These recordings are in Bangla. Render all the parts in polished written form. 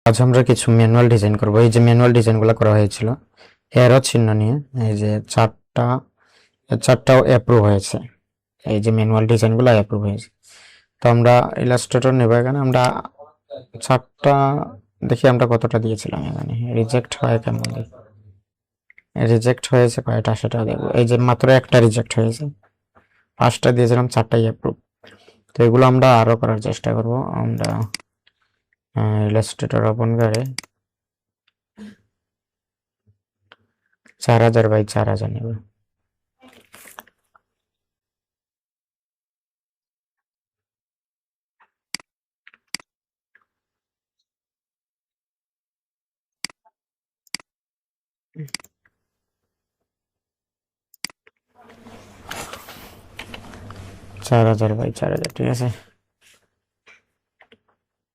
আজ আমরা কিছু ম্যানুয়াল ডিজাইন করব। এই যে ম্যানুয়াল ডিজাইনগুলো করা হয়েছিল এরো চিহ্ন নিয়ে, এই যে চারটাও অ্যাপ্রুভ হয়েছে। এই যে ম্যানুয়াল ডিজাইনগুলো অ্যাপ্রুভ হয়েছে। তো আমরা ইলাস্ট্রেটর নেব। এখানে আমরা চারটা দেখি আমরা কতটা দিয়েছিলাম। এখানে রিজেক্ট হয় কেমন, রিজেক্ট হয়েছে কয়টা সেটা দেখবো। এই যে মাত্র একটা রিজেক্ট হয়েছে, পাঁচটা দিয়েছিলাম, চারটাই অ্যাপ্রুভ। তো এগুলো আমরা আরো করার চেষ্টা করব। আমরা ইলাস্ট্রেটর ওপেন করে 4000 বাই 4000 নেব। চার হাজার বাই 4000, ঠিক আছে।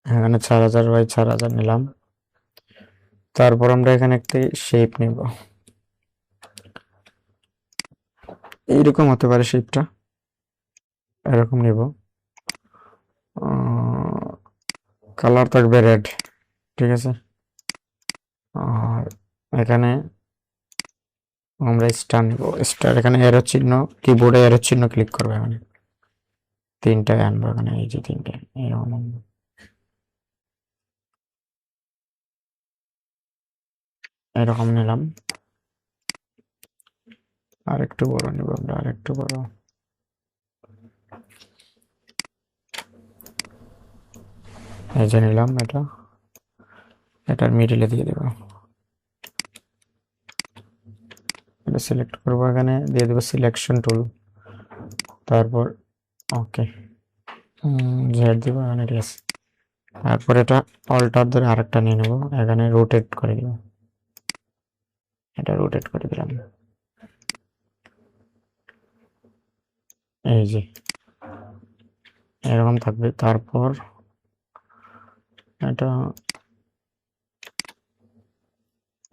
এখানে 4000 বাই 4000 নিলাম। তারপর আমরা এখানে একটি শেপ নিব। এইরকম হতে পারে শেপটা, এরকম নিব। কালার থাকবে রেড, ঠিক আছে। আর এখানে আমরা স্টার নিব। স্টার এখানে এরো চিহ্ন, কিবোর্ডে এরো চিহ্ন ক্লিক করবে। এখানে তিনটায় আনবো, এখানে এই যে তিনটে এরকম আনবো। এরকম নিলাম। আর একটু বড় নিব আমরা, আর একটু বড়। এই যে নিলাম, এটার মিডিলে দিয়ে দেবো। এটা সিলেক্ট করবো, এখানে দিয়ে দেবো সিলেকশন টুল, তারপর ওকে জেড দিব এখানে, ঠিক আছে। তারপর এটা অল্টার ধরে আরেকটা নিয়ে নেবো, এখানে রোটেট করে দিব। এটা রোটেট করে দিলাম, এই যে এরকম থাকবে। তারপর এটা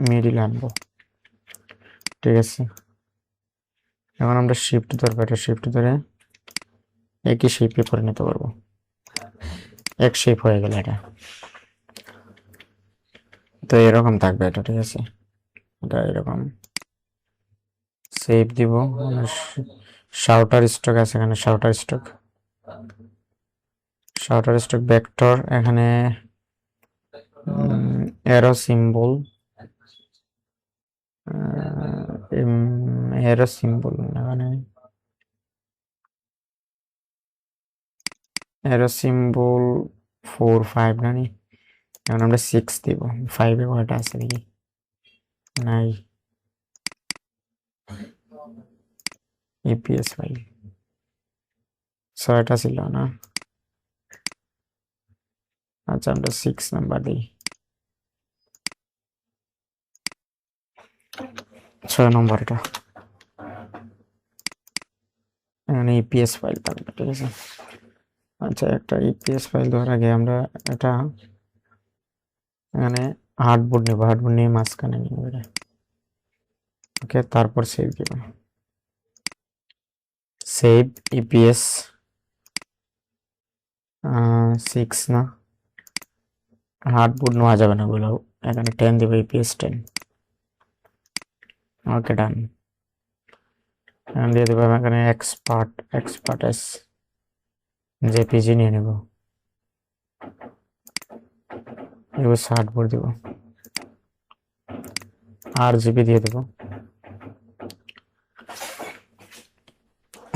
মিডিল আনবো, ঠিক আছে। এখন আমরা শিফট ধরবো, এটা শিফট ধরে একই শেপে করে নিতে পারবো। এক শেপ হয়ে গেল এটা। তো এরকম থাকবে এটা, ঠিক আছে। এটা এরকম সেভ দিব। শাউটার স্টক আছে এখানে, শাউটার স্টক ভেক্টর, এখানে এরো সিম্বল, এরো সিম্বল এখানে, এরো সিম্বল 4 5 নানি। এখন আমরা 6 দিব। 5 এ কয়টা আছে দেখি, নাই। ইপিএস ফাইল 6টা ছিল না। আচ্ছা, আমরা 6 নাম্বার দিই, 6 নম্বর এটা। এখানে ইপিএস ফাইল থাকবে, ঠিক আছে। আচ্ছা, একটা ইপিএস ফাইল দেওয়ার আগে আমরা এটা এখানে হার্ডবোর্ড নেব। হার্ডবোর্ড নিয়ে মাঝখানে নিব এটা, ওকে। তারপর সেভ দিব, সেভ ইপিএস 6 না, হার্ডবোর্ড নেওয়া যাবে না বলো। এখানে 10 দিব, ইপিএস 10, ওকে ডান। এখানে দিয়ে দেবো এখানে এক্সপার্ট এস জেপিজি নিয়ে নেব। এবার হার্ডবোর্ড দিব, আর জিবি দিয়ে দেবো।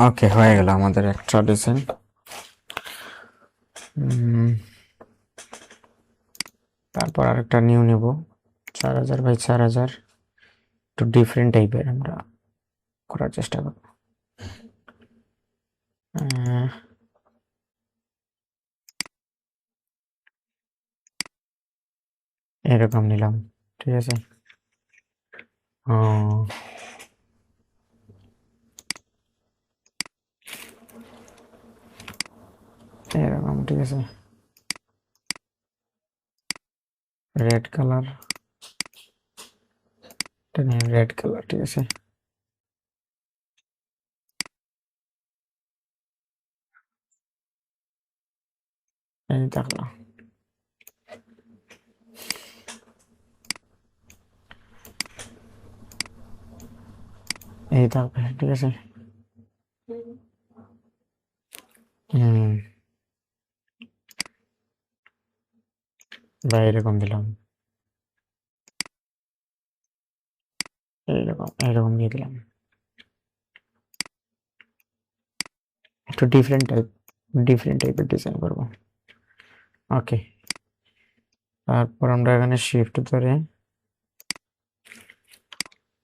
ওকে, হয়ে গেল আমাদের একটা ডিজাইন। তারপর আরেকটা নিউ নেব, 4000 বাই 4000, একটু ডিফারেন্ট টাইপের আমরা করার চেষ্টা করব। এরকম নিলাম, ঠিক আছে। এরকম, ঠিক আছে। রেড কালার, রেড কালার, ঠিক আছে। এই দেখলাম, এই থাকবে, ঠিক আছে। হুম, বা এরকম দিলাম, এইরকম এইরকম দিয়ে দিলাম, একটু ডিফারেন্ট টাইপের ডিজাইন করবো। ওকে, তারপর আমরা এখানে শিফট ধরে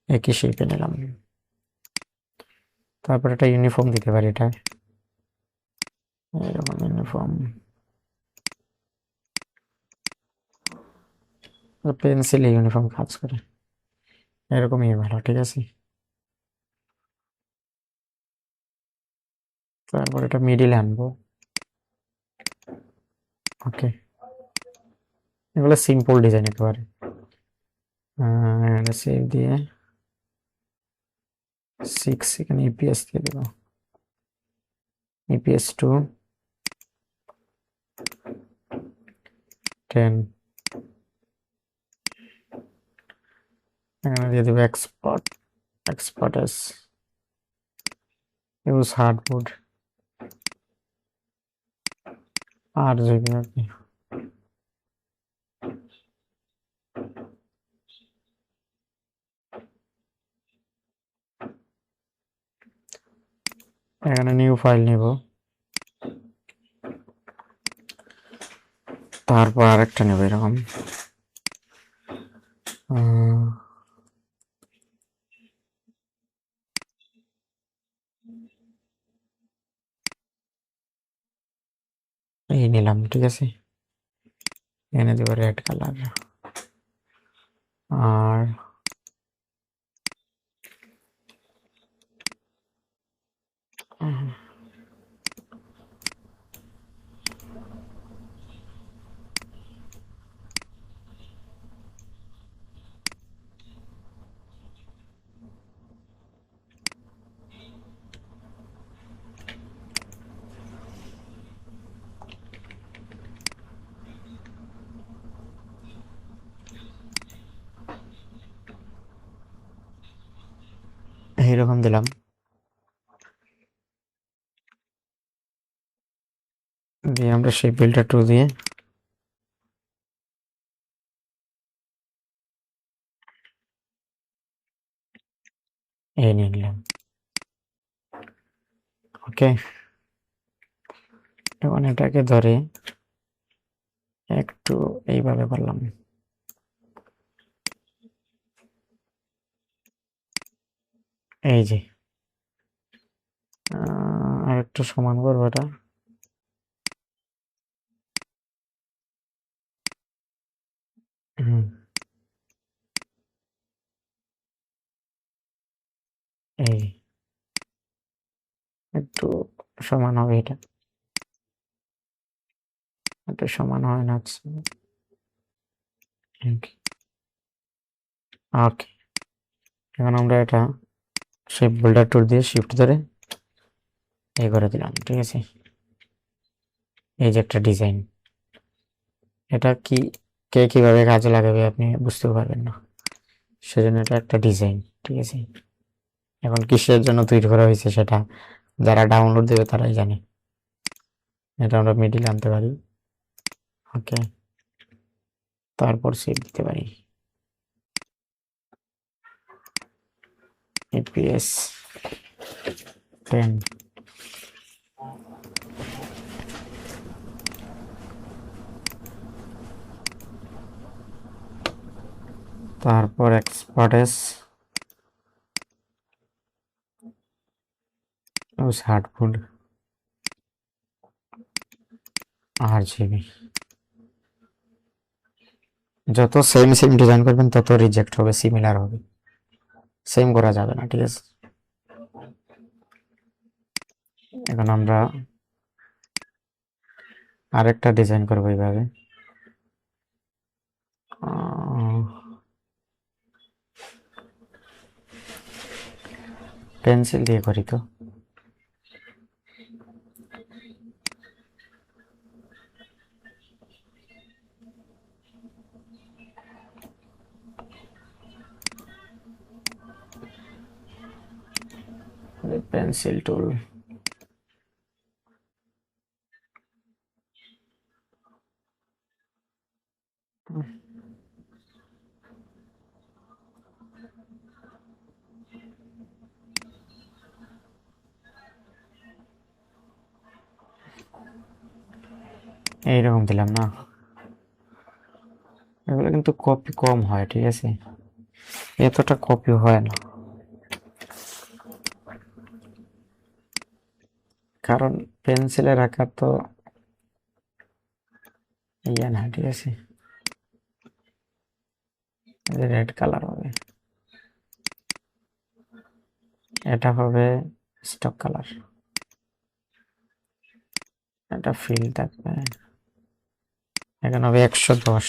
একই শেপে নিলাম। তারপর একটা ইউনিফর্ম দিতে পারি, এটা এরকম ইউনিফর্ম, পেন্সিলে ইউনিফর্ম কাজ করে, এরকমই ভালো, ঠিক আছে। তারপর এটা মিডিলে আনবো। ওকে, এগুলো সিম্পল ডিজাইন একেবারে। সেভ দিয়ে 6 এখানে ইপিএস দিয়ে দেবো, ইপিএস 2 10, এখানে দিয়ে দেবো expert S, use hardboard 8 GB আর কি। এখানে নিউ ফাইল নিব, তারপর আরেকটা নেব এরকম, এই নিলাম, ঠিক আছে। এনে দেবো রেড কালার, আর এইরকম দিলাম, দিয়ে আমরা সেই বিল্ডার টু দিয়ে এই নিয়ে নিলাম। ওকে, এখন এটাকে ধরে একটু এইভাবে করলাম, এই যে আর একটু সমান করবো এটা, হুম, এই একটু সমান হবে, এটা একটু সমান হয় না, আচ্ছা। ওকে, এখন আমরা এটা সেই বোল্ডার টুল দিয়ে শিফট ধরে এই করে দিলাম, ঠিক আছে। এই যে একটা ডিজাইন, এটা কি কে কিভাবে কাজে লাগাবে আপনি বুঝতেও পারবেন না, সেজন্য এটা একটা ডিজাইন, ঠিক আছে। এখন কিসের জন্য তৈরি করা হয়েছে সেটা যারা ডাউনলোড দেবে তারাই জানে। এটা আমরা মিডিল আনতে পারি, ওকে, তারপর সেভ দিতে পারি, এপিএস 10, তারপর এক্সপার্টেস হার্ডবোর্ড 8 GB। যত সেম ডিজাইন করবেন তত রিজেক্ট হবে, সিমিলার হবে, সেম করা যাবে না, ঠিক আছে। এখন আমরা আরেকটা ডিজাইন করবো এইভাবে, পেন্সিল দিয়ে করি তো, পেন্সিল টুল, এইরকম দিলাম না, এগুলো কিন্তু কপি কম হয়, ঠিক আছে, এতটা কপি হয় না, কারণ পেন্সিলের আঁকা তো ইয়ে না, ঠিক আছে, রেড কালার হবে, এটা হবে স্টক কালার, এটা ফিল থাকবে, এখানে হবে 110।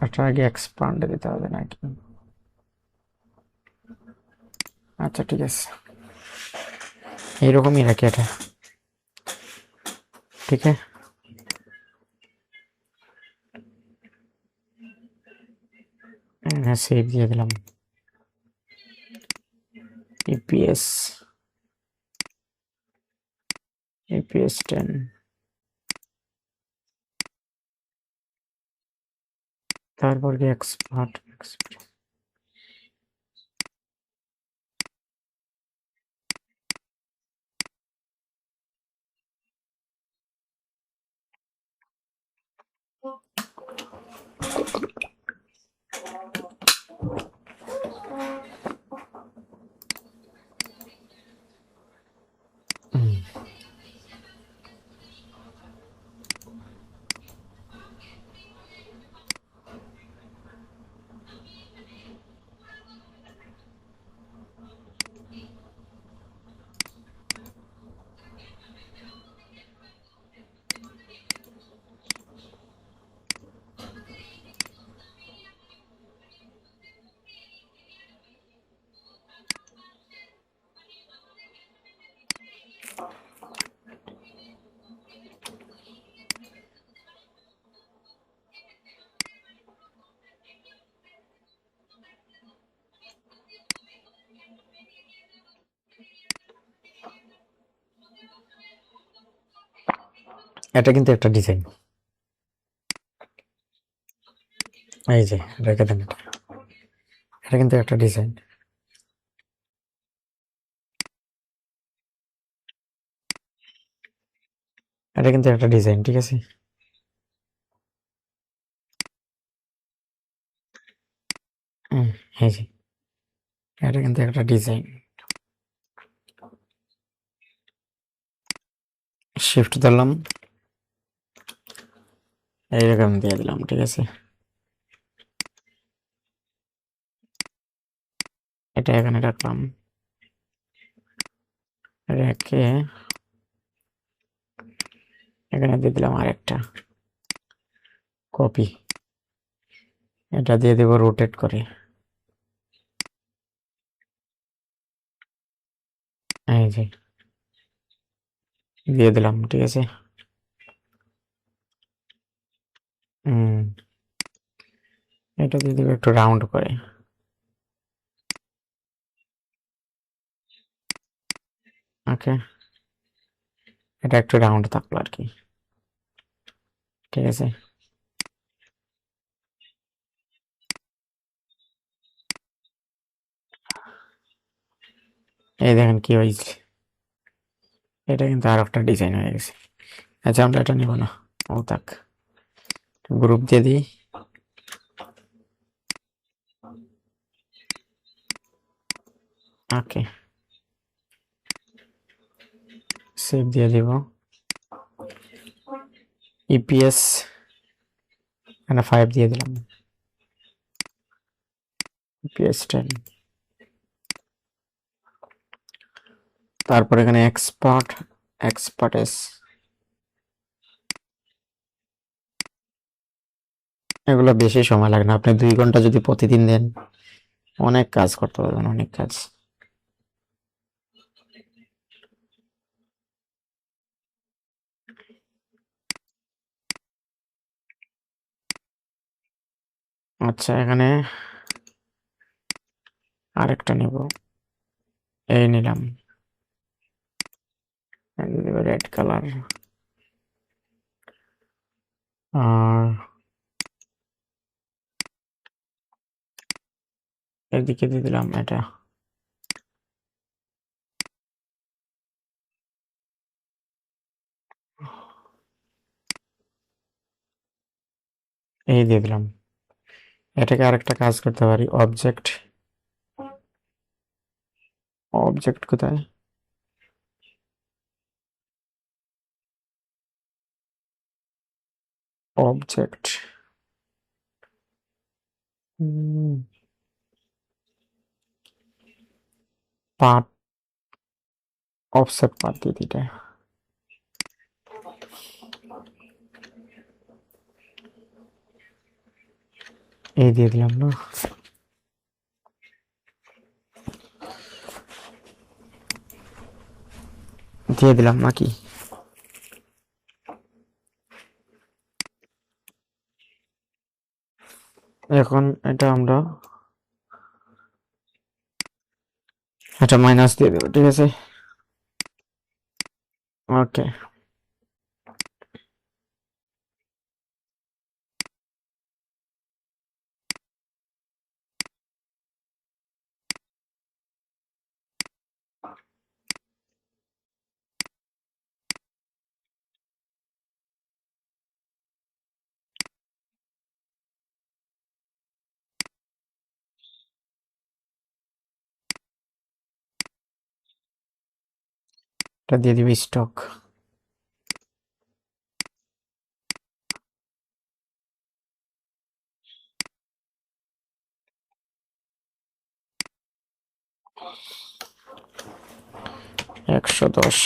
এটা আগে এক্সপান্ড দিতে হবে নাকি? আচ্ছা ঠিক আছে, এইরকমই রাখি এটা, ঠিক আছে। হ্যাঁ, সেভ দিয়ে দিলাম, ইপিএস, ইপিএস 10, তারপর কি এক্সপার্ট, এটা কিন্তু একটা ডিজাইন, এই যে রেখে দেন, এটা কিন্তু একটা ডিজাইন, এটা কিন্তু একটা ডিজাইন, ঠিক আছে, এই যে এটা কিন্তু একটা ডিজাইন, শিফট ধরলাম, এইরকম দিয়ে দিলাম, ঠিক আছে, এটা এখানে রাখলাম, রেখে এখানে দিয়ে দিলাম আরেকটা কপি, এটা দিয়ে দেব রোটেট করে, এই যে দিয়ে দিলাম, ঠিক আছে, এটা দিয়ে দেবো একটু রাউন্ড করে, ওকে, এটা একটু রাউন্ড থাকলো আর কি, ঠিক আছে, এই দেখেন কি হয়েছে, এটা কিন্তু আর একটা ডিজাইন হয়ে গেছে। আচ্ছা আমরা এটা নিব না, ও থাক, গ্রুপ দিয়ে দিই, ওকে, সেভ দিয়ে দিব, ইপিএস এখানে 5 দিয়ে দিলাম, ইপিএস 10, তারপর এখানে এক্সপার্ট, এক্সপার্টেস, এগুলো বেশি সময় লাগে না, আপনি 2 ঘন্টা যদি প্রতিদিন দেন অনেক কাজ করতে পারবেন, অনেক কাজ। আচ্ছা, এখানে আরেকটা নেব, এই নিলাম, রেড কালার। আর এদিকে দিয়ে দিলাম এটা, এই দিয়ে দিলাম। এটাকে আরেকটা কাজ করতে পারি, অবজেক্ট, অবজেক্ট কোথায়, অবজেক্ট, পার্ট, অফসেট পার্ট দিয়ে দিতে, এই দিয়ে দিলাম না, দিয়ে দিলাম নাকি? এখন এটা আমরা এটা মাইনাস দিয়ে দেবো, ঠিক আছে। ওকে, এটা দিয়ে দিবি স্টক, একশো দশ,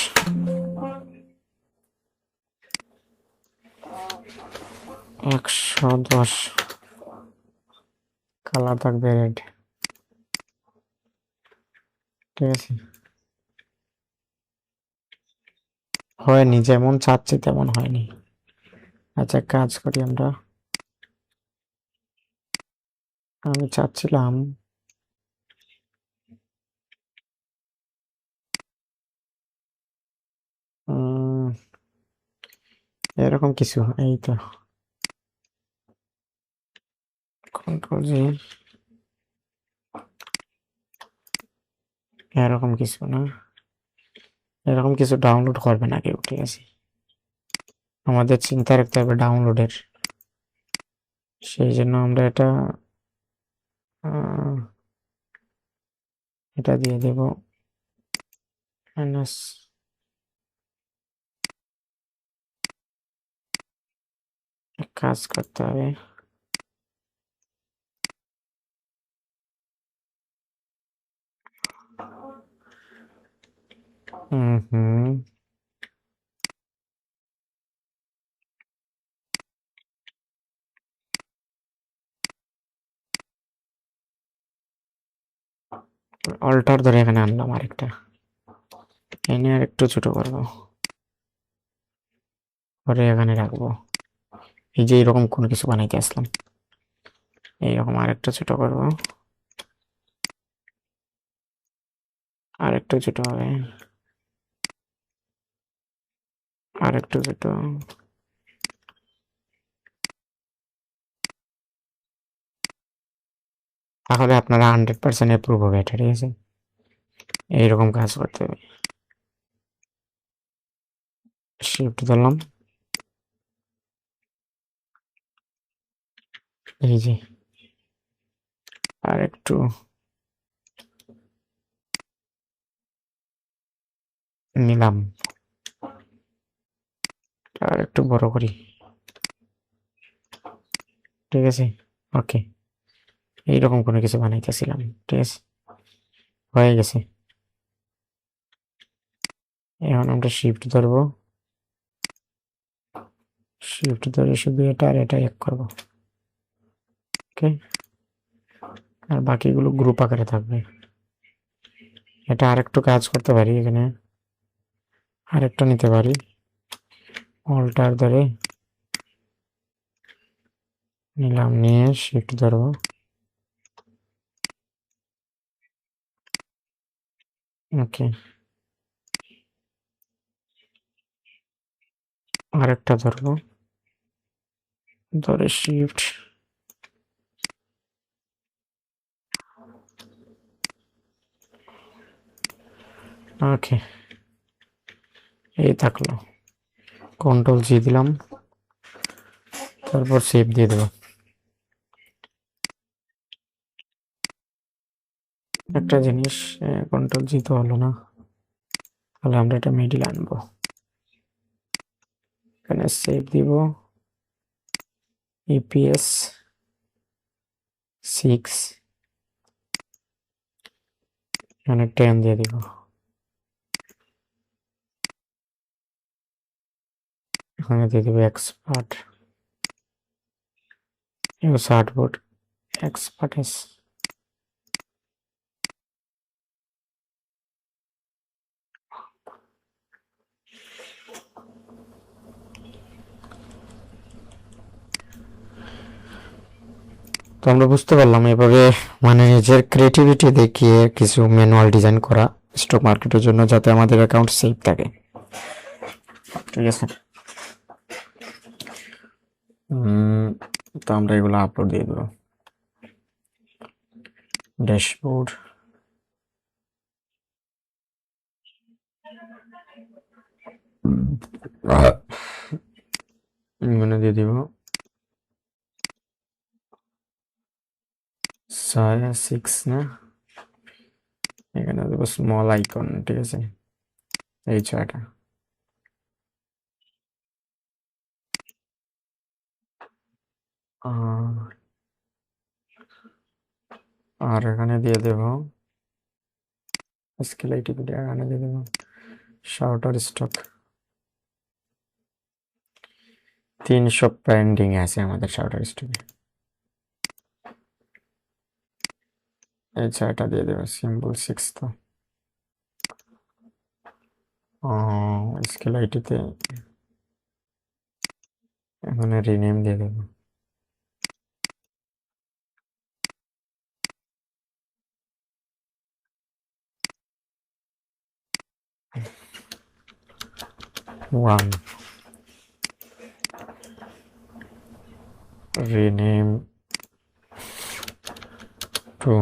110, কালার থাকবে রেড, ঠিক আছে। হয়নি, যেমন চাচ্ছি তেমন হয়নি। আচ্ছা, কাজ করি আমরা, আমি চাচ্ছিলাম এরকম কিছু, এই তো কন্ট্রোল জি, এরকম কিছু না, এরকম কিছু ডাউনলোড করবে না কেউ, ঠিক আছে। আমাদের চিন্তা রাখতে হবে ডাউনলোডের, সেই জন্য আমরা এটা দিয়ে দেব মাইনাস, কাজ করতে হবে, হুম, অল্টার ধরে এখানে আনলাম আরেকটা, এনে আর একটু ছোট করবো, পরে এখানে রাখবো। এই যে এরকম কোনো কিছু বানাইতে আসলাম, এইরকম আরেকটা ছোট করবো, আরেকটু ছোট হবে, আরেকটু ছোট, তাহলে আপনারা 100% অ্যাপ্রুভ হবে এটা, ঠিক আছে। এইরকম কাজ করতে হবে, শিফট ধরলাম, এই যে আর একটু নিলাম, আর একটু বড় করি, ঠিক আছে। ওকে, এইরকম কোনো কিছু বানাইতেছিলাম, ঠিক আছে, হয়ে গেছে। এখন আমরা শিফট ধরবো, শিফট ধরে শুধু এটা আর এটা এক করবো, ওকে, আর বাকিগুলো গ্রুপ আকারে থাকবে। এটা আরেকটু কাজ করতে পারি, এখানে আরেকটা নিতে পারি, অল্টার ধরে নিলাম, নিয়ে শিফট ধরবো, ওকে, আরেকটা ধরবো, ধরে শিফট, ওকে, এই থাকলো। কন্ট্রোল জি দিলাম, তারপর সেভ দিয়ে দেবো। একটা জিনিস, কন্ট্রোল জি তো হলো না, তাহলে আমরা এটা মিডিল আনবো, এখানে সেভ দিব, ইপিএস 6, এখানে 10 দিয়ে দিব, এখানে দিয়ে দেবো এক্সপার্ট, ইউজ হার্ডবোর্ড এক্সপার্টেস, তো আমরা বুঝতে পারলাম এভাবে মানে নিজের ক্রিয়েটিভিটি দেখিয়ে কিছু ম্যানুয়াল ডিজাইন করা স্টক মার্কেটের জন্য, যাতে আমাদের অ্যাকাউন্ট সেফ থাকে। ঠিক আছে, তো আমরা এগুলো আপলোড দিয়ে দেবো। ড্যাশবোর্ড, এখানে দিয়ে দিব 6 না, এখানে দেবো স্মল আইকন। ঠিক আছে, এই 6টা, আর এখানে দিয়ে দেব স্কেল আইটিপিটি, এখানে দিয়ে দেবো শার্টার স্টক। 300 পেন্ডিং আছে আমাদের শার্টার স্টকে, এই 6টা দিয়ে দেবো সিম্বল 6। তো স্কেল আইটিতে এখানে রিনেম দিয়ে দেবো, ওয়ান, রিনেম 2,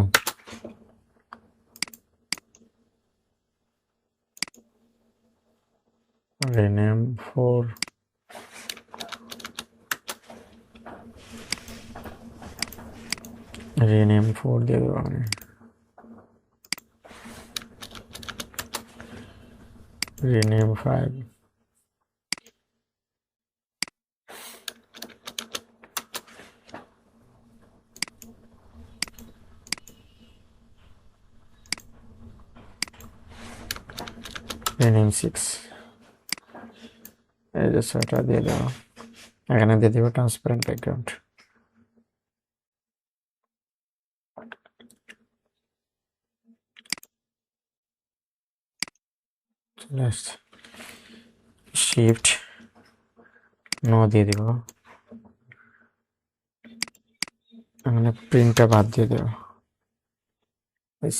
রিনেম 4, রিনেম 4 দিয়ে দেবো, রিনেম 5, রিনেম 6। এই যে 6টা দিয়ে দেবো, এখানে দিয়ে দেবো ট্রান্সপারেন্ট ব্যাকগ্রাউন্ড। চলে আসছে, শিফট নো দিয়ে দিব, এখানে প্রিন্টটা বাদ দিয়ে দেবো,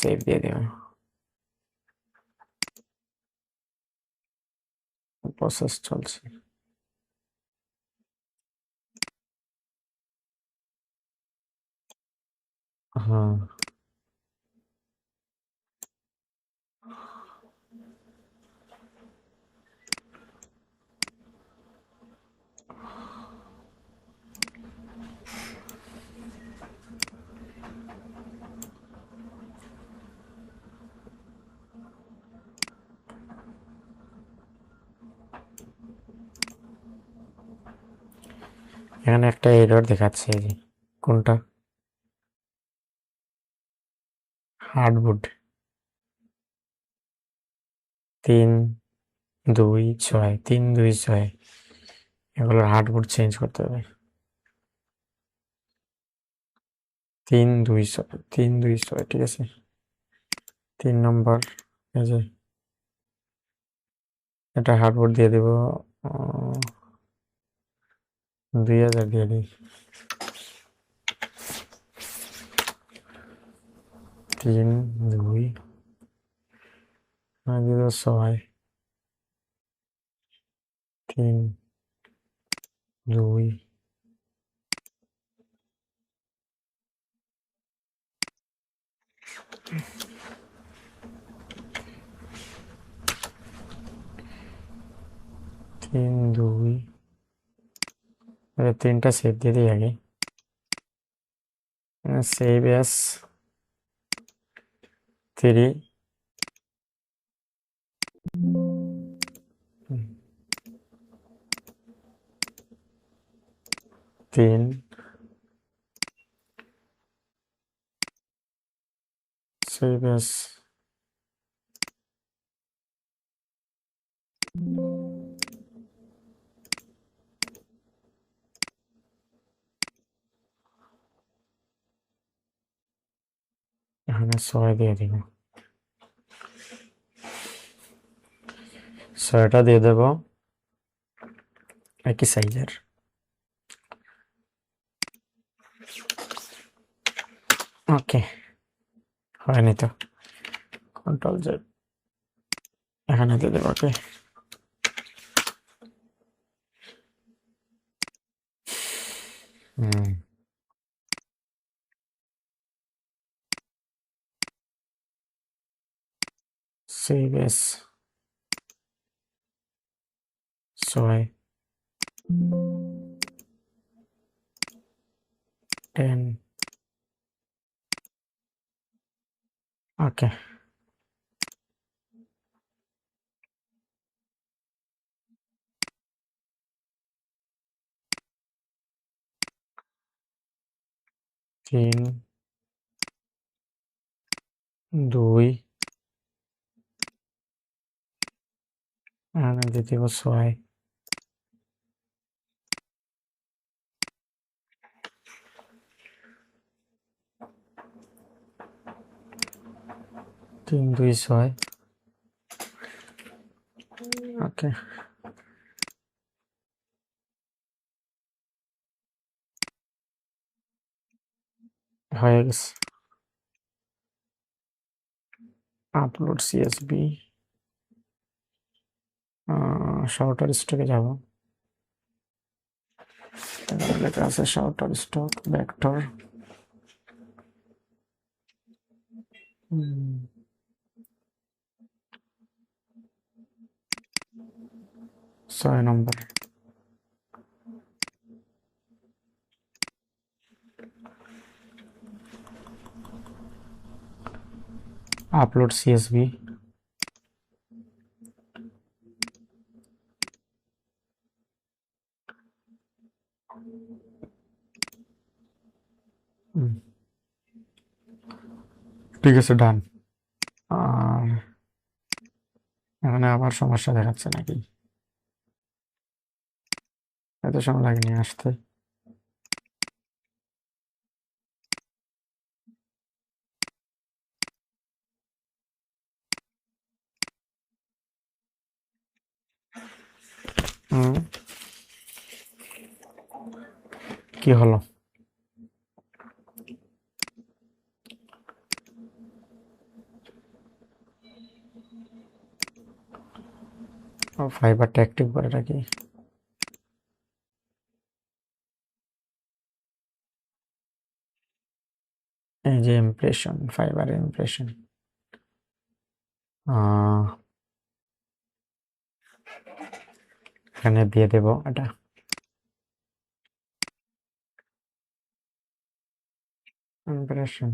সেভ দিয়ে দেবো, প্রসেস চলছে। হ্যাঁ, এখানে একটা এরর দেখাচ্ছে, এই যে কোনটা, হার্ডবোর্ড 326, 326, এগুলোর হার্ডবোর্ড চেঞ্জ করতে হবে। 3 2 6 ঠিক আছে। 3 নম্বর এই যে এটা হার্ডবোর্ড দিয়ে দেব, 2000 দিয়ে দিই। 3 2 দিয়ে দেবো 6, 3 2 3 2 3টা সেভ দিয়ে দিই আগে, সেভ এস 3 3 সেভ এস এখানে 6 দিয়ে দিব, 6টা দিয়ে দেব একই সাইজের। ওকে, হয়নি তো, কন্ট্রোল জেড এখানে দিয়ে দেবো। ওকে, সেভ এস 6 10 ওকে। তিন দুই এখানে দিয়ে দিব 6, তিন দুই 6 ওকে, হয়ে গেছে। আপলোড সিএসবি, শাউটার স্টকে যাব, লেখা আছে শাউটার স্টক ভেক্টর, 6 নম্বর আপলোড সিএসবি, ঠিক আছে, ডান। আর এখানে আবার সমস্যা দেখাচ্ছে নাকি? এত সময় লাগেনি আসতে। কি হলো? ফাইবারটা অ্যাক্টিভ করে রাখি। এই যে ইমপ্রেশন, ফাইবার ইমপ্রেশন, এখানে দিয়ে দেব এটা, ইমপ্রেশন,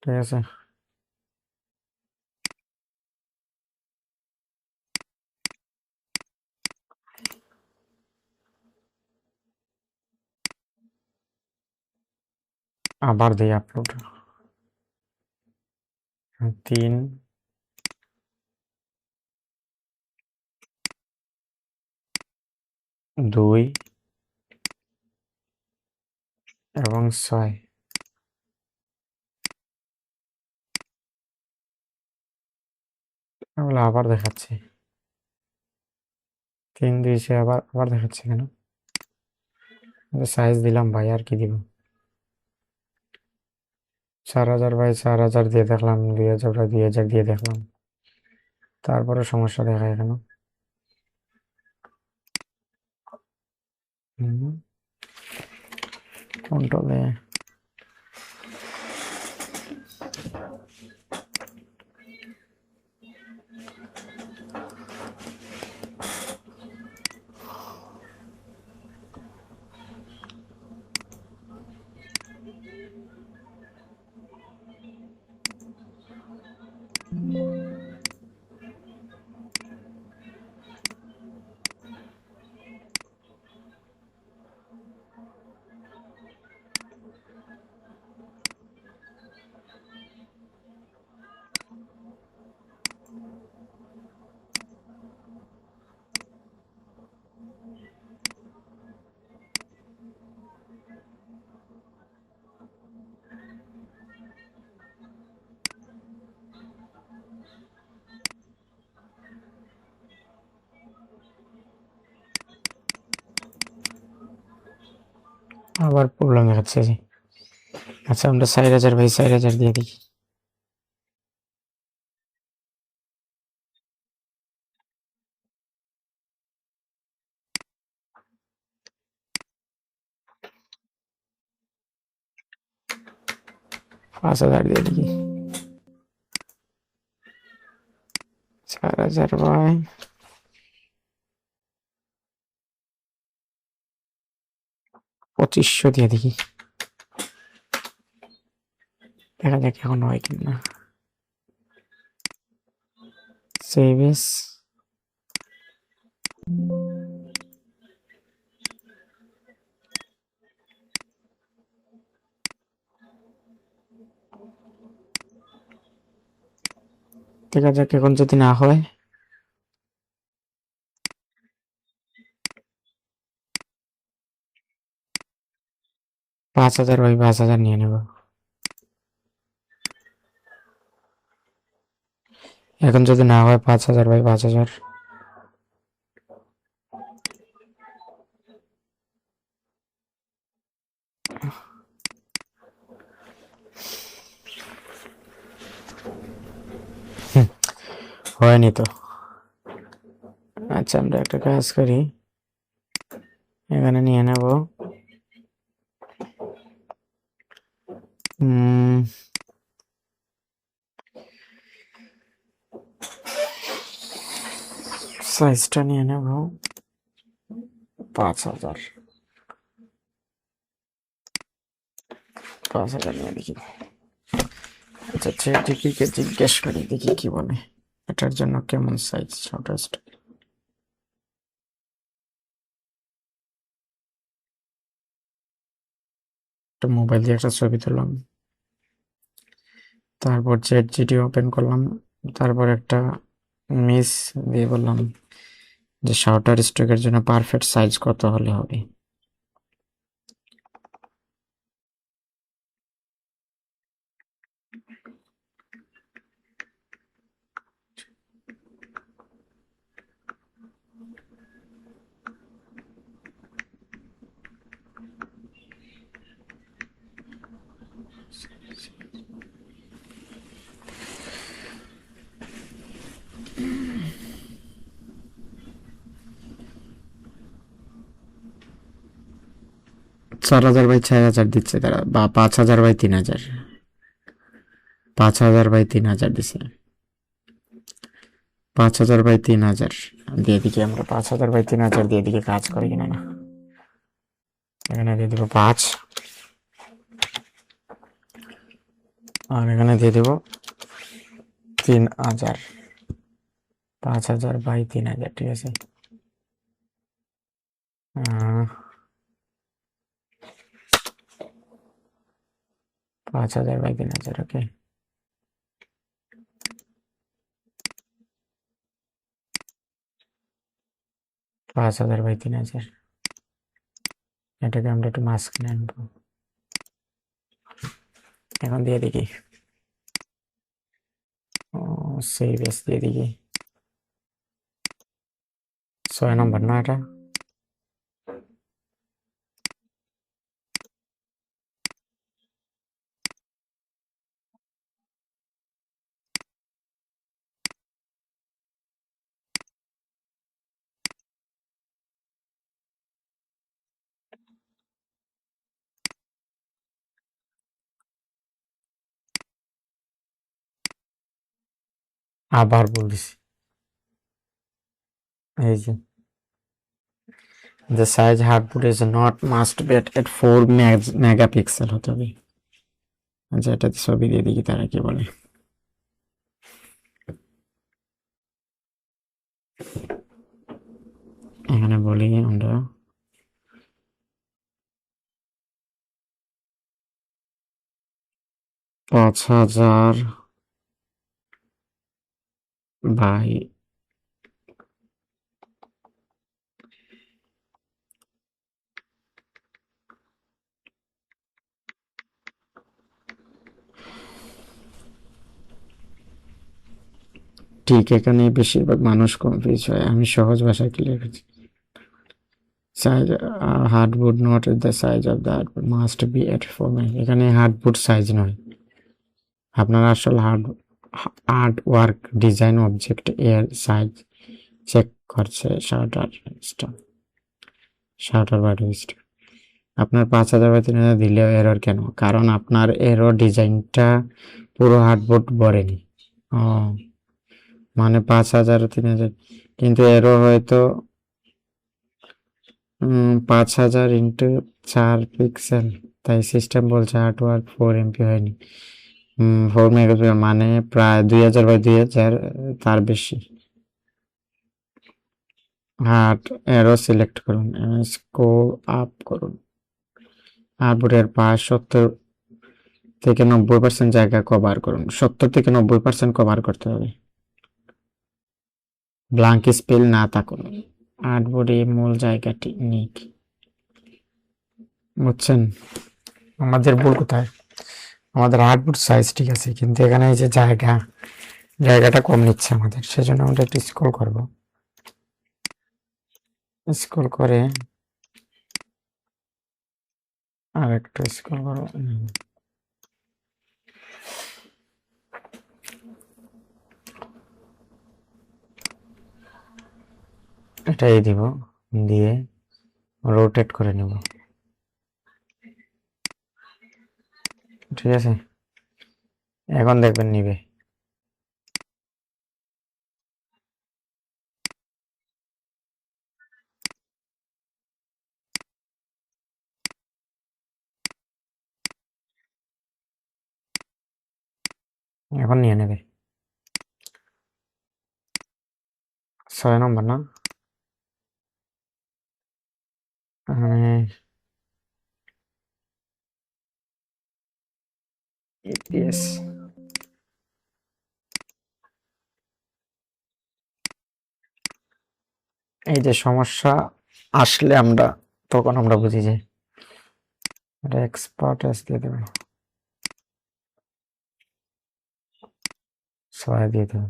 ঠিক আছে। আবার দিই আপলোড, 3 2 এবং 6 এগুলো আবার দেখাচ্ছে 3 2 6 আবার আবার দেখাচ্ছে কেন? সাইজ দিলাম ভাই, আর কি দিব? 4000 বাই 4000 দিয়ে দেখলাম, 2000 বাই 2000 দিয়ে দেখলাম, তারপরে সমস্যা দেখায় কেন? কন্ট্রোলে আবার প্রবলেম দেখাচ্ছে যে। আচ্ছা, আমরা 4000 বাই 4000 দিয়ে দেখি। পাঁচ হাজার দিয়ে দেখি। 4000 বাই 2500 দিয়ে দেখি, দেখা যাক এখন হয় কিনা। সেভিস দেখা যাক এখন যদি না হয়। 5000 বাই 5000 নিয়ে নেব। এখন যদি না হয় 5000 বাই 5000, হয়নি তো। আচ্ছা, আমরা একটা কাজ করি, এখানে নিয়ে নেব সাইজটা নিয়ে নেব 5000। 5000 নিয়ে দেখি। আচ্ছা, চ্যাটজিপিটিকে জিজ্ঞেস করি দেখি কি বলে, এটার জন্য কেমন সাইজ শর্টেস্ট। একটা মোবাইল দিয়ে একটা ছবি তুললাম, তারপর চ্যাটজিপিটি ওপেন করলাম, তারপর একটা মিস দিয়ে বললাম যে শার্টার স্ট্রোকের জন্য পারফেক্ট সাইজ কত হলে হবে। চার হাজার বাই 6000 দিচ্ছে তারা, বা 5000 বাই 3000। 5000 বাই 3000 দিছে। 5000 বাই 3000 দিয়ে দিকে আমরা 5000 বাই 3000 দিয়ে দিকে কাজ করি কিনা না। এখানে দিয়ে দিব 5, আর এখানে দিয়ে দেব 3000। 5000 বাই 3000, ঠিক আছে। 5000 বাই 3000, ওকে। পাঁচ হাজার বাই 3000, এটাকে আমরা একটু মাঝখানে আনবো। এখন দিয়ে দেখি, সেভ এস দিয়ে দেখি, 6 নম্বর না এটা? আবার বলছি, এই যে the size output is not must be at 4 megapixel হতে হবে। আচ্ছা, এটাতে ছবি দিয়ে দেখি তারা কি বলে। এখানে বলি আমরা 5000 বাই ঠিক, এখানে বেশিরভাগ মানুষ কনফিউজ হয়, আমি সহজ ভাষায় ক্লিয়ার করছি। Size hardboard not the size of the hardboard must be at 4 mega. এখানে হার্ডবোর্ড সাইজ নয়, আপনার আসল আর্ট ওয়ার্ক ডিজাইন অবজেক্ট এর সাইজ চেক করছে শার্টার বা রেজিস্টার। আপনার 5000 বা 3000 দিলেও এরর কেন? কারণ আপনার এরর ডিজাইনটা পুরো হার্ডবোর্ড ভরেনি। ও, মানে 5000 3000, কিন্তু এরর হয়তো 5000 ইন্টু 4 পিক্সেল, তাই সিস্টেম বলছে আর্টওয়ার্ক 4 এমপি হয়নি। 4 মেগাপিক্সেল মানে প্রায় 2000 বাই 2000, তার বেশি। হার্ট এরো সিলেক্ট করুন, স্ক্রল আপ করুন, আর্টবোর্ডের পাশ 70 থেকে 90% জায়গা কভার করুন। 70 থেকে 90% কভার করতে হবে, ব্ল্যাঙ্ক স্পেল না থাকুন। আর্টবোর্ডে মূল জায়গাটি নিক, বুঝছেন আমাদের ভুল কোথায়? আমাদের আর্টবোর্ড সাইজ ঠিক আছে, কিন্তু এখানে এই যে জায়গাটা কম নিচ্ছে আমাদের, সেজন্য আমরা একটু স্ক্রল করব, স্ক্রল করে আর একটু স্ক্রল করব। এটাই দিব, দিয়ে রোটেট করে নেব, ঠিক আছে? এখন দেখবেন নিবে। এখন নিয়ে নেবে। 6 নম্বর না? এপিএস, এই যে সমস্যা আসলে আমরা তখন আমরা বুঝি যে এটা এক্সপার্ট এস দিয়ে দেবে, 6 দিয়ে দেবে।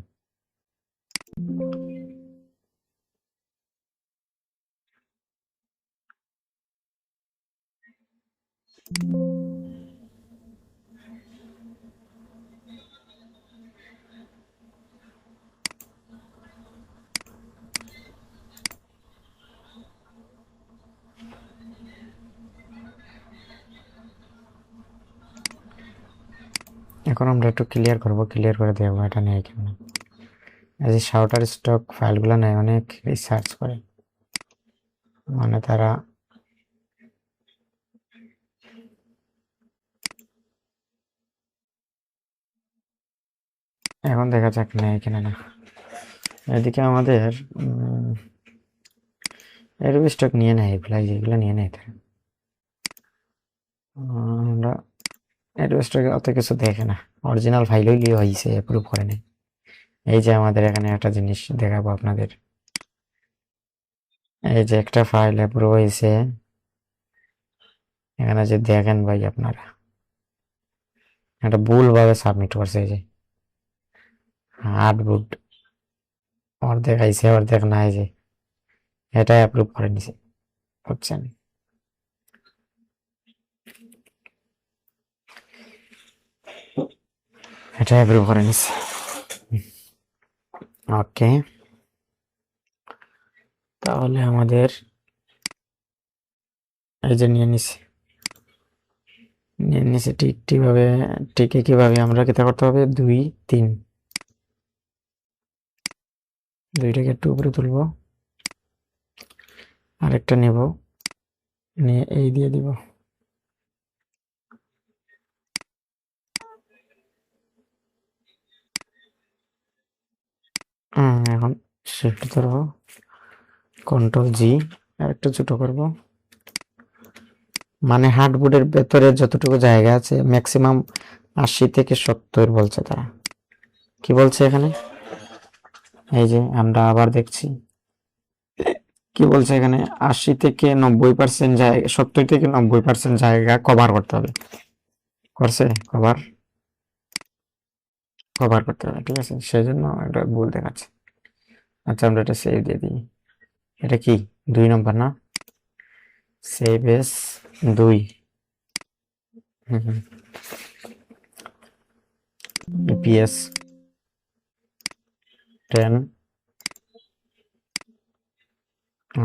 এখন আমরা একটু ক্লিয়ার করব, ক্লিয়ার করে দেখবো এটা নেই কেন। এই যে শাউটার স্টক ফাইলগুলো নেয়, অনেক রিসার্চ করে, মানে তারা এখন দেখা যাক নেয় কিনা না। এদিকে আমাদের এরব স্টক নিয়ে নেয়, এগুলা যেগুলো নিয়ে নেয় তারা। আমরা এরব স্টক অত কিছু দেখে না, অরিজিনাল ফাইল হইলে হয়েছে, অ্যাপ্রুভ করে নেয়। এই যে আমাদের এখানে একটা জিনিস দেখাবো আপনাদের, এই যে একটা ফাইল অ্যাপ্রুভ হয়েছে, এখানে যে দেখেন ভাই আপনারা, এটা ভুলভাবে সাবমিট করছে, এই যে হার্ডবোর্ড অর্ধেক আইছে অর্ধেক নাই, যে এটা অ্যাপ্রুভ করে নিছে, বুঝছেন? এটা অ্যাপ্রুভ করে নিছে। ওকে, তাহলে আমাদের এই যে নিয়ে নিছে ঠিক ঠিকভাবে। ঠিক কিভাবে আমরা কেটে করতে হবে, 2 3 দুইটাকে একটু উপরে তুলবো, আরেকটা নেব, নিয়ে এই দিয়ে দিব। এখন শিফট ধরবো, কন্ট্রোল জি, আর একটু ছোট করব। মানে হার্ডবোর্ডের ভেতরে যতটুকু জায়গা আছে ম্যাক্সিমাম 80 থেকে 70 বলছে তারা। কি বলছে এখানে, এই যে আমরা আবার দেখছি কি বলছে এখানে, 80 থেকে 90% জায়গা, 70 থেকে 90% জায়গা কভার করতে হবে। করছে, কভার কভার করতে হবে, ঠিক আছে, সেই জন্য একটা ভুল দেখাচ্ছে। আচ্ছা, আমরা এটা সেভ দিয়ে দিই। এটা কি 2 নম্বর না, সেভ এস 2। ইপিএস 10।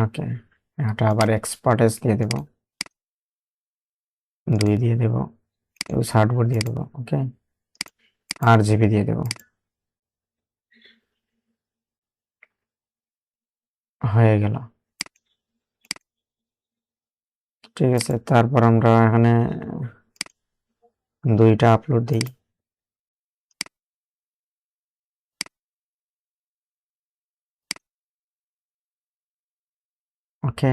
ওকে, এটা আবার এক্সপার্টেস দিয়ে দেব, 2 দিয়ে দেব, 60 দিয়ে দেবো। ওকে, 8 জিবি দিয়ে দেবো, হয়ে গেল। ঠিক আছে, তারপর আমরা এখানে 2টা আপলোড দিই। ওকে,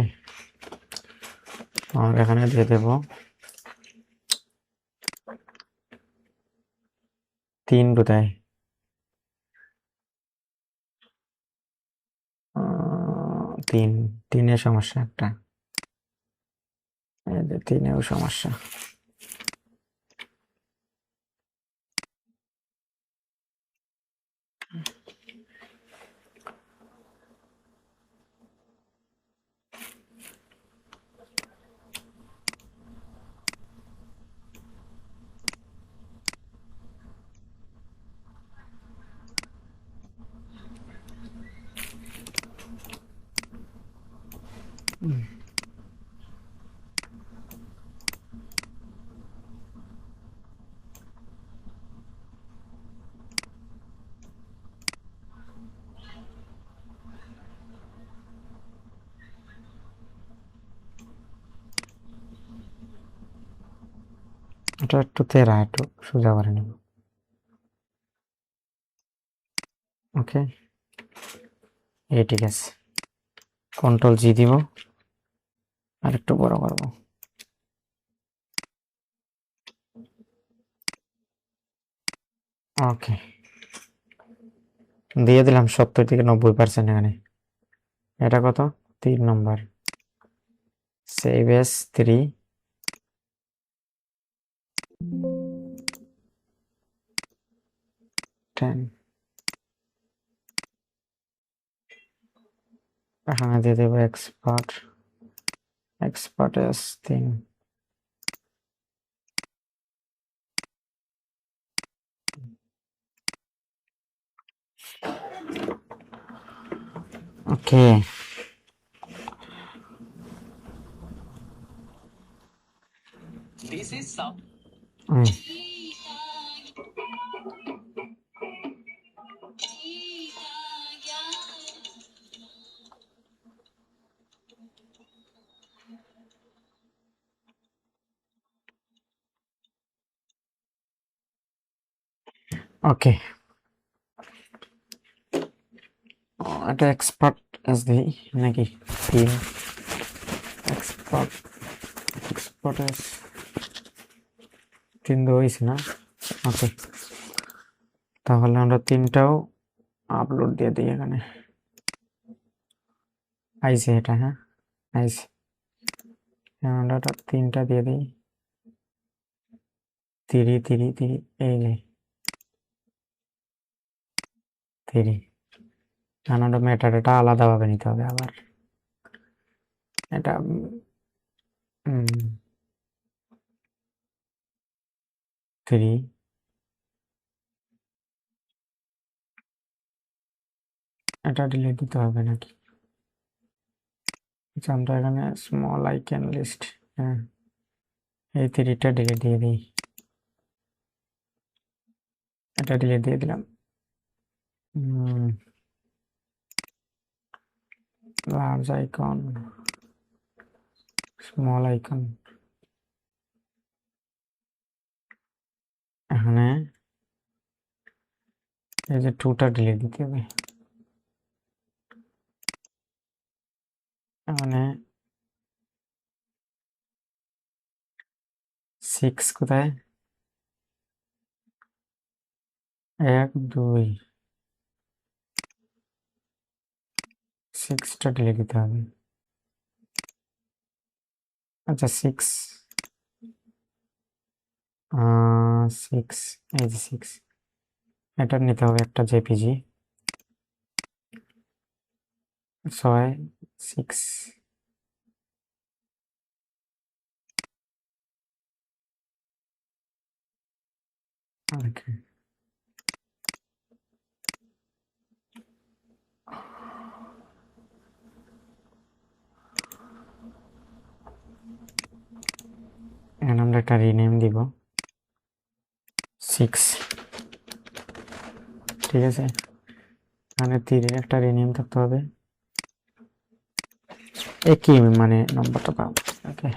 আর এখানে দিয়ে দেব 3 বোধহয়, 3 সমস্যা একটা, এই যে 3 সমস্যা। এটা একটু তেরা, একটু সোজা করে নেব। ওকে, এই ঠিক আছে, কন্ট্রোল জি দিব, আর একটু বড় করবো। ওকে, দিয়ে দিলাম 70 থেকে 90% এখানে। এটা কত, 3 নম্বর, সেভ এস 3, 10। এখানে দিয়ে দেবো এক্সপার্ট এস 3। ওকে, ওকে, এটা এক্সপার্ট এস দিই নাকি, 3 এক্সপার্ট এক্সপার্ট এস 3 হয়েছে না। ওকে, তাহলে আমরা 3টাও আপলোড দিয়ে দিই এখানে। আইসে এটা, হ্যাঁ আইসে, আমরা 3টা দিয়ে দিই, 3 3 3 এই যে 3 কারণ মেটাডাটা আলাদাভাবে নিতে হবে আবার এটা 3 এটা ডিলিট দিতে হবে নাকি? আচ্ছা আমরা এখানে স্মল আইকন লিস্ট, হ্যাঁ এই 3টা ডিলিট দিয়ে দিই, এটা ডিলিট দিয়ে দিলাম। লার্জ আইকন, স্মল আইকন, এখানে এই যে 2টা ডিলিট দিতে হবে, এখানে 6 কোথায়, 1 2 6টা ডিলিট দিতে হবে। আচ্ছা 6 6 এই যে 6 এটা নিতে হবে একটা জেপিজি 6 6 ওকে এখন আমরা একটা রিনেম দিব 6, ঠিক আছে। এখানে 3 এর একটা রিনেম থাকতে হবে, একই মানে নম্বরটা পাবো। ওকে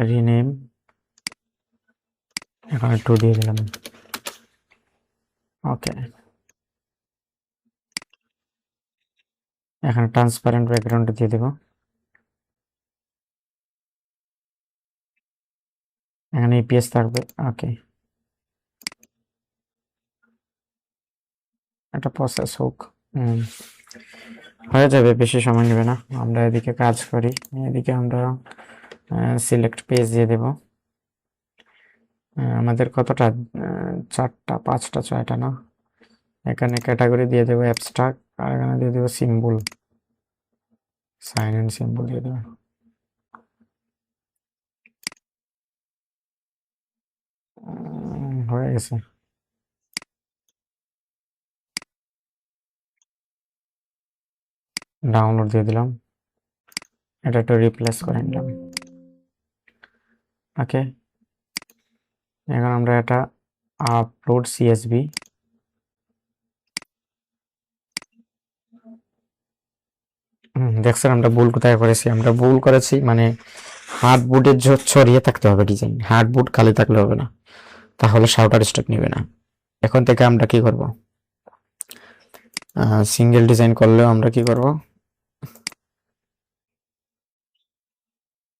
রিনেম, এখানে 2 দিয়ে দিলাম। ওকে এখানে ট্রান্সপারেন্ট ব্যাকগ্রাউন্ড দিয়ে দেব, এখানে ইপিএস থাকবে। ওকে একটা প্রসেস হোক, হয়ে যাবে, বেশি সময় নেবে না। আমরা এদিকে কাজ করি, এদিকে আমরা সিলেক্ট পেজ দিয়ে দেব। আমাদের কতটা, 4টা 5টা 6টা না, এখানে ক্যাটাগরি দিয়ে দেবো অ্যাবস্ট্রাক্ট, আর এখানে দিয়ে দেবো সিম্বল, সাইন এন্ড সিম্বল দিয়ে দেবো। হয়ে গেছে, ডাউনলোড দিয়ে দিলাম, এটা একটু রিপ্লেস করে নিলাম। ওকে এখন আমরা এটা আপলোড সিএসভি, দেখছেন আমরা ভুল কোথায় করেছি, আমরা ভুল করেছি মানে হার্ডবোর্ডের ছড়িয়ে থাকতে হবে ডিজাইন, হার্ডবোর্ড খালি থাকলে হবে না, তাহলে শাউটার স্টক নেবে না। এখন থেকে আমরা কি করব, সিঙ্গেল ডিজাইন করলেও আমরা কি করব,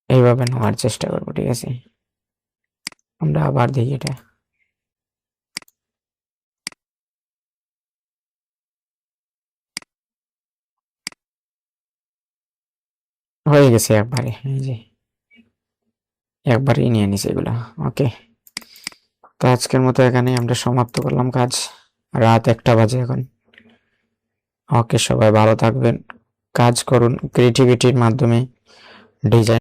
এইভাবে নেওয়ার চেষ্টা করব, ঠিক আছে। আমরা আবার দেখি, এটা হয়ে গেছে একবারে, এই যে একবারেই নিয়ে নিছে এগুলা। ওকে তো আজকের মতো এখানেই আমরা সমাপ্ত করলাম কাজ, রাত 1টা বাজে এখন। ওকে সবাই ভালো থাকবেন, কাজ করুন ক্রিয়েটিভিটির মাধ্যমে ডিজাইন